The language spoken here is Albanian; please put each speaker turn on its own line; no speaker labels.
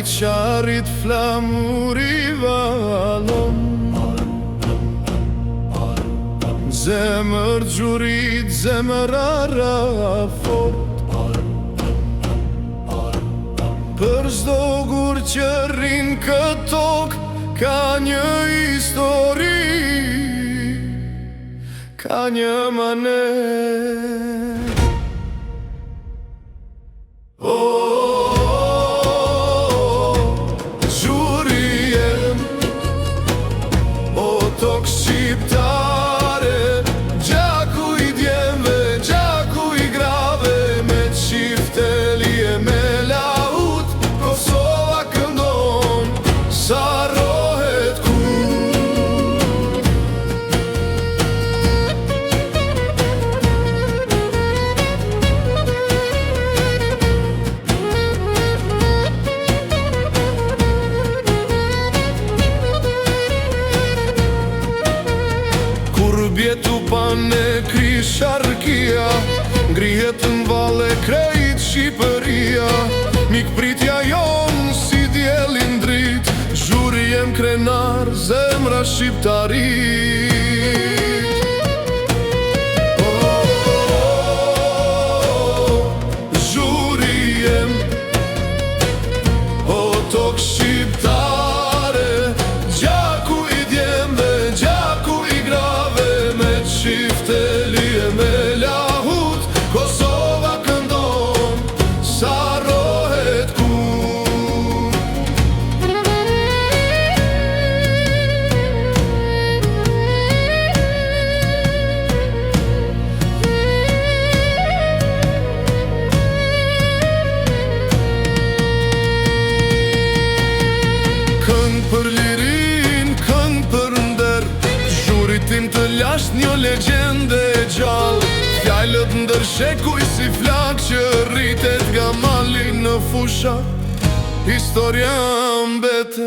qarit flamuri valon. Zemër gjurit, zemër ara fort. Për çdo gur që rrin këtë tokë ka një histori, ka një manet. Gjuri jem, o tokë shqiptare, gjaku i djemve, gjaku i grave, me qifte lije me laut, Kosova këndon, sa rohet ku. Bjetu pane kri sharkia, ngrihet në vale krejt Shqipëria. Mik pritja jon si djelin drit, zhuri jem krenar, zemra shqiptarit. Zhuri jem, o tokë shqiptare, gjaku i djemve, gjaku i grave, qifte lije me lahut, Kosova këndon, sa rohet ku. Këngë për lirin, këngë për nder, zhurit tim të lasht një legjende gjallë. Fjallët ndër shekuj si flak që rritet nga mali në fusha, historia mbete.